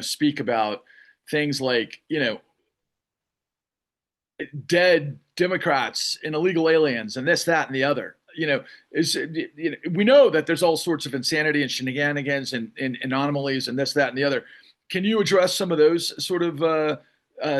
speak about things like, dead Democrats and illegal aliens and this, that, and the other. We know that there's all sorts of insanity and shenanigans and anomalies and this, that, and the other. Can you address some of those sort of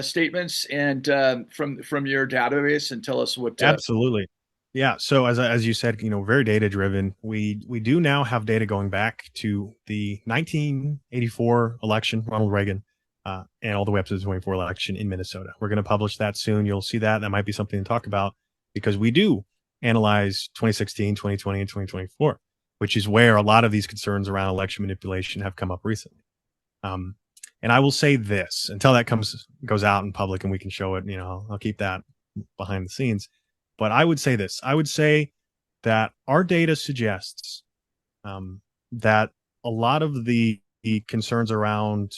statements and from your database and tell us what? Absolutely. Yeah. So as you said, very data driven. We do now have data going back to the 1984 election, Ronald Reagan, and all the way up to the 24 election in Minnesota. We're going to publish that soon. You'll see that. That might be something to talk about because we do analyze 2016, 2020, and 2024, which is where a lot of these concerns around election manipulation have come up recently. And I will say this until that goes out in public and we can show it. I'll keep that behind the scenes. But I would say this. I would say that our data suggests that a lot of the concerns around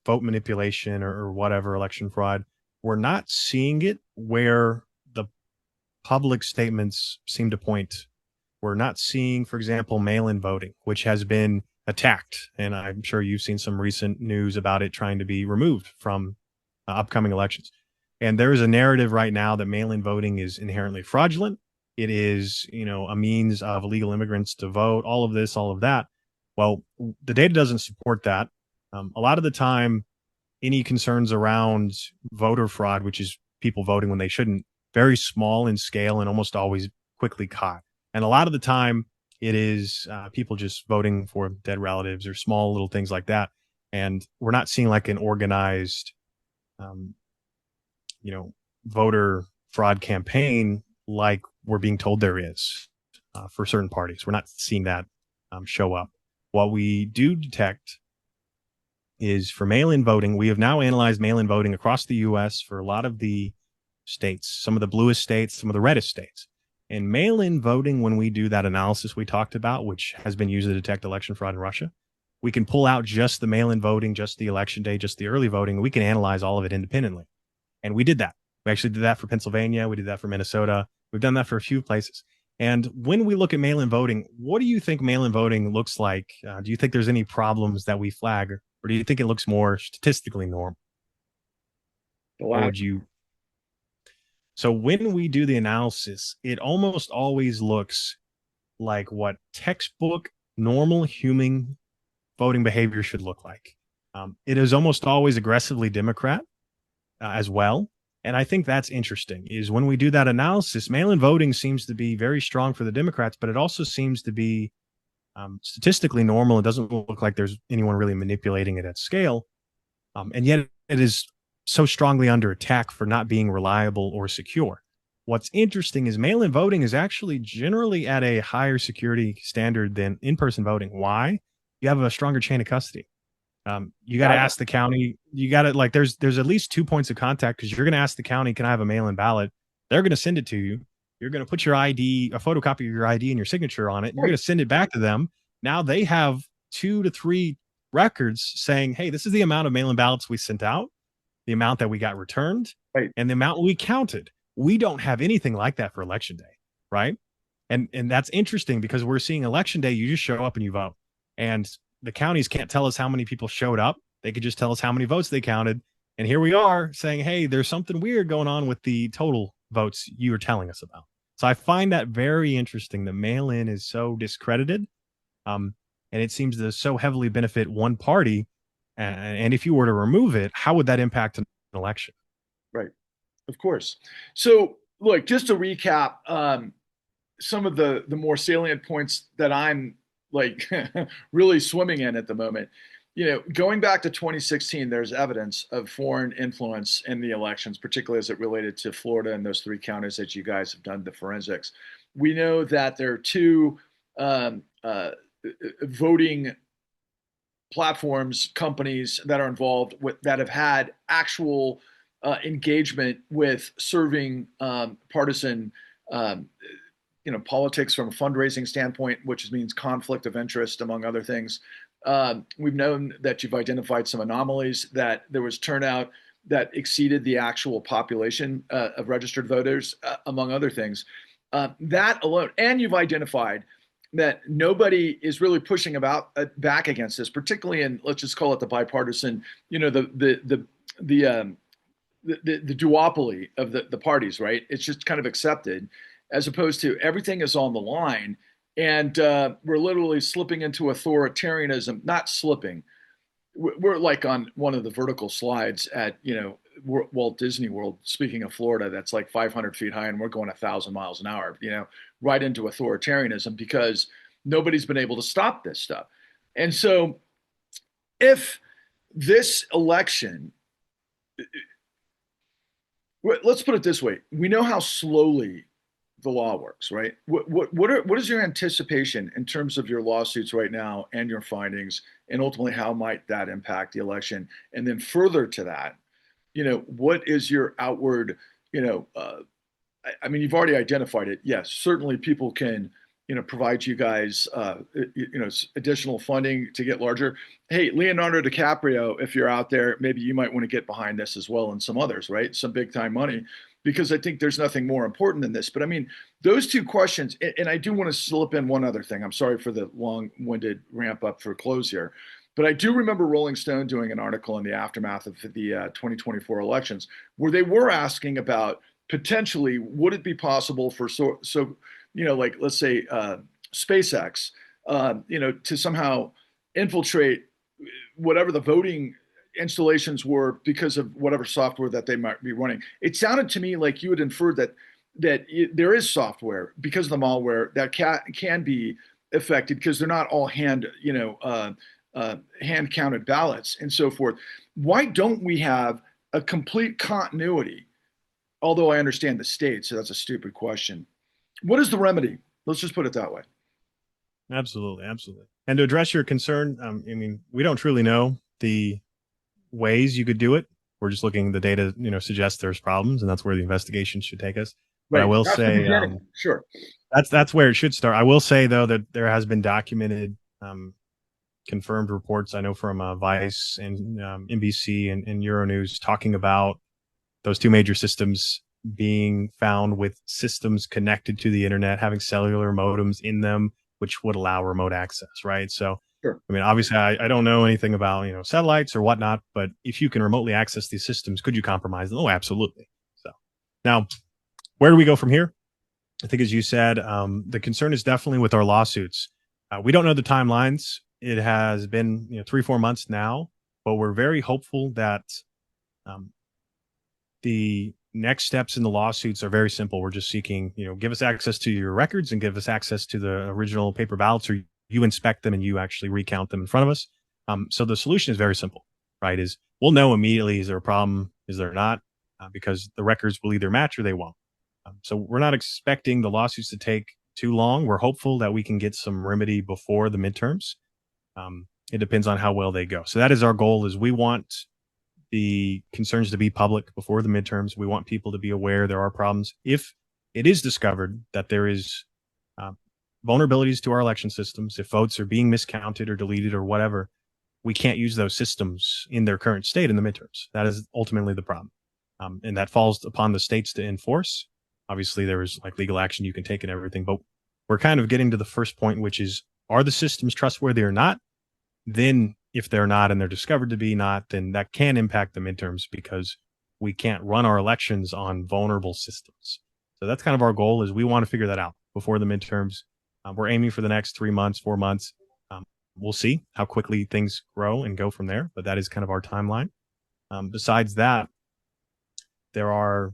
vote manipulation or whatever, election fraud, we're not seeing it where the public statements seem to point. We're not seeing, for example, mail-in voting, which has been attacked. And I'm sure you've seen some recent news about it trying to be removed from upcoming elections. And there is a narrative right now that mail-in voting is inherently fraudulent. It is, a means of illegal immigrants to vote, all of this, all of that. Well, the data doesn't support that. A lot of the time, any concerns around voter fraud, which is people voting when they shouldn't, very small in scale and almost always quickly caught. And a lot of the time, it is people just voting for dead relatives or small little things like that. And we're not seeing like an organized voter fraud campaign like we're being told there is for certain parties. We're not seeing that show up. What we do detect is for mail-in voting, we have now analyzed mail-in voting across the U.S. for a lot of the states, some of the bluest states, some of the reddest states. And mail-in voting, when we do that analysis we talked about, which has been used to detect election fraud in Russia, we can pull out just the mail-in voting, just the election day, just the early voting. We can analyze all of it independently. And we did that. We actually did that for Pennsylvania. We did that for Minnesota. We've done that for a few places. And when we look at mail-in voting, what do you think mail-in voting looks like? Do you think there's any problems that we flag, or do you think it looks more statistically normal? Or would you? So when we do the analysis, it almost always looks like what textbook normal human voting behavior should look like. It is almost always aggressively Democrat as well. And I think that's interesting is when we do that analysis, mail-in voting seems to be very strong for the Democrats, but it also seems to be statistically normal. It doesn't look like there's anyone really manipulating it at scale. And yet it is so strongly under attack for not being reliable or secure. What's interesting is mail-in voting is actually generally at a higher security standard than in-person voting. Why? You have a stronger chain of custody. You got to ask the county. You got to there's at least 2 points of contact because you're going to ask the county, can I have a mail-in ballot? They're going to send it to you. You're going to put your ID, a photocopy of your ID and your signature on it. You're going to send it back to them. Now they have 2 to 3 records saying, hey, this is the amount of mail-in ballots we sent out, the amount that we got returned, and the amount we counted. We don't have anything like that for election day, right? And that's interesting because we're seeing election day, you just show up and you vote. And the counties can't tell us how many people showed up. They could just tell us how many votes they counted. And here we are saying, hey, there's something weird going on with the total votes you were telling us about. So I find that very interesting that mail-in is so discredited. And it seems to so heavily benefit one party. And if you were to remove it, how would that impact an election? Right. Of course. So look, just to recap, some of the more salient points that I'm like really swimming in at the moment. Going back to 2016, there's evidence of foreign influence in the elections, particularly as it related to Florida and those 3 counties that you guys have done the forensics. We know that there are 2 voting platforms, companies that are involved that have had actual engagement with serving partisan politics from a fundraising standpoint, which means conflict of interest, among other things. We've known that you've identified some anomalies, that there was turnout that exceeded the actual population of registered voters, among other things. That alone, and you've identified that nobody is really pushing back against this, particularly in, let's just call it the bipartisan, the the duopoly of the parties, right? It's just kind of accepted, as opposed to everything is on the line, and we're literally slipping into authoritarianism. Not slipping. We're like on one of the vertical slides at Walt Disney World. Speaking of Florida, that's like 500 feet high, and we're going 1,000 miles an hour. Right into authoritarianism because nobody's been able to stop this stuff. And so, if this election, let's put it this way, we know how slowly the law works, right? What is your anticipation in terms of your lawsuits right now and your findings, and ultimately how might that impact the election? And then further to that, what is your outward, I mean, you've already identified it. Yes, certainly people can, provide you guys, additional funding to get larger. Hey, Leonardo DiCaprio, if you're out there, maybe you might want to get behind this as well, and some others, right? Some big time money, because I think there's nothing more important than this. But I mean, those two questions, and I do want to slip in one other thing. I'm sorry for the long-winded ramp up for close here. But I do remember Rolling Stone doing an article in the aftermath of the 2024 elections where they were asking about potentially, would it be possible for like, let's say SpaceX, to somehow infiltrate whatever the voting installations were because of whatever software that they might be running. It sounded to me like you had inferred that there is software because of the malware that can be affected because they're not all hand counted ballots and so forth. Why don't we have a complete continuity? Although I understand the state, so that's a stupid question. What is the remedy? Let's just put it that way. Absolutely. And to address your concern, I mean, we don't truly know the ways you could do it. We're just looking, the data, suggests there's problems, and that's where the investigation should take us. But I will say, sure, that's where it should start. I will say though that there has been documented, confirmed reports I know from Vice and NBC and Euronews talking about those two major systems being found with systems connected to the internet, having cellular modems in them, which would allow remote access, right? So, sure. I mean, obviously, I don't know anything about satellites or whatnot, but if you can remotely access these systems, could you compromise them? Oh, absolutely. So, now, where do we go from here? I think, as you said, the concern is definitely with our lawsuits. We don't know the timelines. It has been 3-4 months now, but we're very hopeful that the next steps in the lawsuits are very simple. We're just seeking, give us access to your records and give us access to the original paper ballots, or you inspect them and you actually recount them in front of us. So the solution is very simple, right? Is we'll know immediately, is there a problem? Is there not? Because the records will either match or they won't. So we're not expecting the lawsuits to take too long. We're hopeful that we can get some remedy before the midterms. It depends on how well they go. So that is our goal. Is we want the concerns to be public before the midterms. We want people to be aware there are problems. If it is discovered that there is vulnerabilities to our election systems, if votes are being miscounted or deleted or whatever, we can't use those systems in their current state in the midterms. That is ultimately the problem. And that falls upon the states to enforce. Obviously, there is like legal action you can take and everything, but we're kind of getting to the first point, which is, are the systems trustworthy or not? Then if they're not and they're discovered to be not, then that can impact the midterms because we can't run our elections on vulnerable systems. So that's kind of our goal, is we want to figure that out before the midterms. We're aiming for the next 3 months, 4 months. We'll see how quickly things grow and go from there, but that is kind of our timeline. Besides that, there are,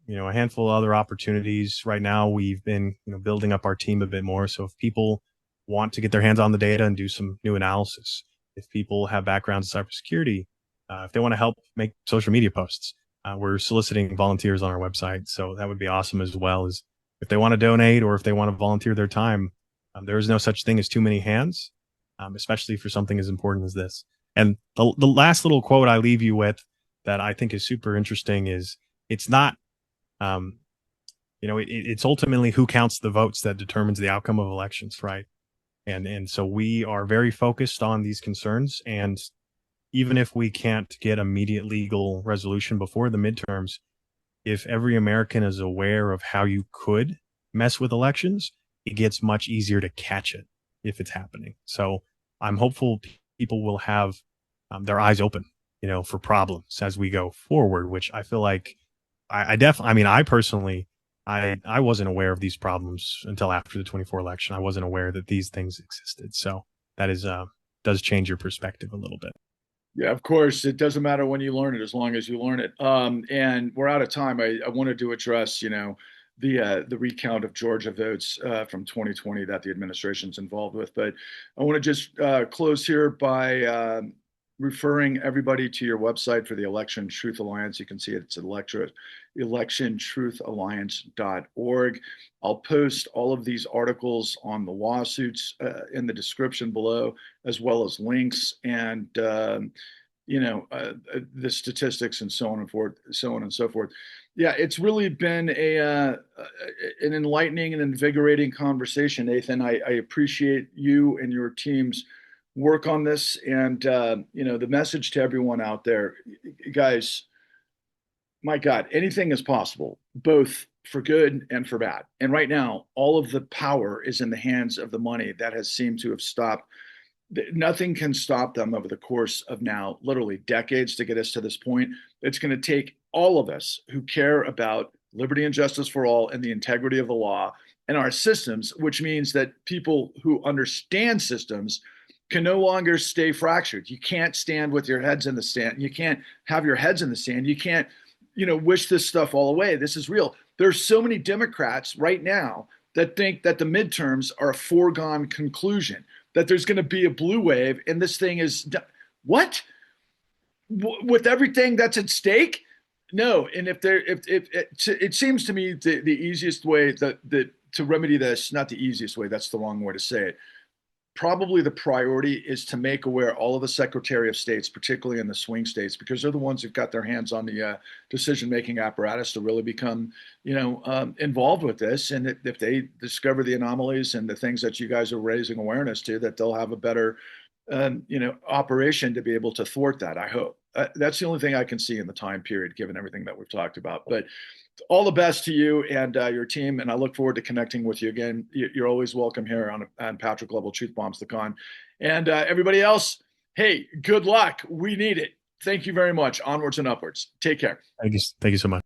a handful of other opportunities. Right now, we've been, building up our team a bit more. So if people want to get their hands on the data and do some new analysis, if people have backgrounds in cybersecurity, if they want to help make social media posts, we're soliciting volunteers on our website. So that would be awesome, as well as if they want to donate or if they want to volunteer their time. There is no such thing as too many hands, especially for something as important as this. And the last little quote I leave you with that I think is super interesting is, it's not, it's ultimately who counts the votes that determines the outcome of elections, right? And so we are very focused on these concerns. And even if we can't get immediate legal resolution before the midterms, if every American is aware of how you could mess with elections, it gets much easier to catch it if it's happening. So I'm hopeful people will have their eyes open for problems as we go forward, which I feel like I personally, I wasn't aware of these problems until after the 24 election. I wasn't aware that these things existed. So that is, does change your perspective a little bit. Yeah, of course. It doesn't matter when you learn it, as long as you learn it. And we're out of time. I wanted to address, the recount of Georgia votes from 2020 that the administration's involved with. But I want to just close here by referring everybody to your website for the Election Truth Alliance. You can see it's electiontruthalliance.org. I'll post all of these articles on the lawsuits in the description below, as well as links and the statistics and so on and forth, so on and so forth. Yeah, it's really been an enlightening and invigorating conversation, Nathan. I appreciate you and your team's work on this, and the message to everyone out there, guys. My God, anything is possible, both for good and for bad. And right now, all of the power is in the hands of the money that has seemed to have stopped. Nothing can stop them over the course of now literally decades to get us to this point. It's going to take all of us who care about liberty and justice for all and the integrity of the law and our systems, which means that people who understand systems can no longer stay fractured. You can't stand with your heads in the sand. You can't have your heads in the sand. You can't wish this stuff all away. This is real. There's so many Democrats right now that think that the midterms are a foregone conclusion, that there's going to be a blue wave, and this thing is what? With everything that's at stake? No. And if it seems to me the easiest way to remedy this, not the easiest way, that's the wrong way to say it. Probably the priority is to make aware all of the Secretary of States, particularly in the swing states, because they're the ones who've got their hands on the decision-making apparatus to really become, involved with this. And if they discover the anomalies and the things that you guys are raising awareness to, that they'll have a better, operation to be able to thwart that. I hope that's the only thing I can see in the time period, given everything that we've talked about. But all the best to you and your team, and I look forward to connecting with you again. You're always welcome here on Patrick Level Truth Bombs the Con. And everybody else, hey, good luck. We need it. Thank you very much. Onwards and upwards. Take care. Thank you so much.